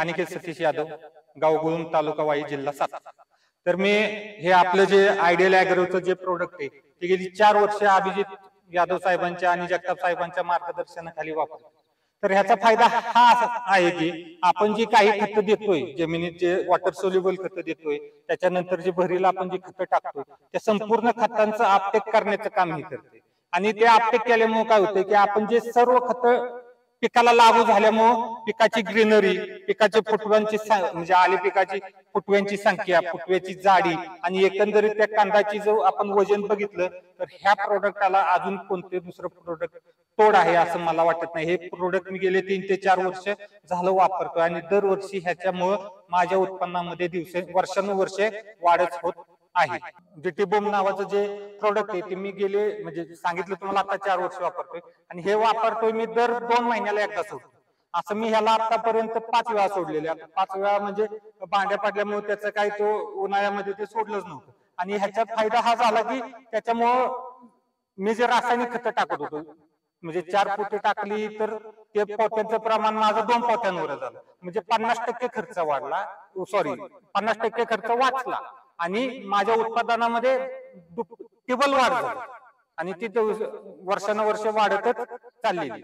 अनिकेत सतीश यादव, गाव गुळूम, तालुका वाई, जिल्हा सातारा। तर मी हे आपलं जे आयडियल ॲग्रोचं जे प्रोडक्ट आहे ते गेली 4 वर्ष अभिजित यादव साहेबांच्या आणि जगताप साहेबांच्या मार्गदर्शनाखाली वापरतो। तर ह्याचा फायदा हा आहे की आपण जी काही खतं देतोय, जमिनीत जे वॉटर सोल्युबल खतं देतोय, त्याच्यानंतर जे भरीला आपण जी खतं टाकतो, त्या संपूर्ण खतांचं आपटेक करण्याचं काम हे करते। आणि ते आपटेक केल्यामुळे काय होतं की आपण जे सर्व खतं पिकाला लागू झाल्यामुळे पिकाची ग्रीनरी, पिकाच्या फुटव्यांची म्हणजे आले पिकाची फुटव्यांची संख्या, फुटव्याची जाडी आणि एकंदरीत त्या कांद्याची जो आपण वजन बघितलं तर ह्या प्रोडक्टाला अजून कोणते दुसरं प्रोडक्ट तोड आहे असं मला वाटत नाही। हे प्रोडक्ट मी गेले 3 ते 4 वर्ष झालं वापरतोय आणि दरवर्षी ह्याच्यामुळं माझ्या उत्पन्नामध्ये वर्षानुवर्षे वाढच होत आहे। जीटी बूम नावाचं जे प्रोडक्ट आहे ते मी गेले म्हणजे सांगितलं तुम्हाला आता 4 वर्ष वापरतोय आणि हे वापरतोय मी दर 2 महिन्याला एकदा सोडतो। असं मी ह्याला आतापर्यंत 5 वेळा सोडलेले। आता 5 वेळा म्हणजे भांड्या पडल्यामुळे त्याचं काही तो उन्हाळ्यामध्ये ते सोडलंच नव्हतं। आणि ह्याच्यात फायदा हा झाला की त्याच्यामुळं मी जे रासायनिक खतं टाकत होतो म्हणजे 4 पोते टाकली तर ते पोत्यांचं प्रमाण माझं 2 पोत्यांवर झालं, म्हणजे 50% खर्च वाढला, सॉरी 50% खर्च वाचला आणि माझ्या उत्पादनामध्ये टिबल वाढ झाली आणि ती वर्षानुवर्ष वाढतच चाललेली।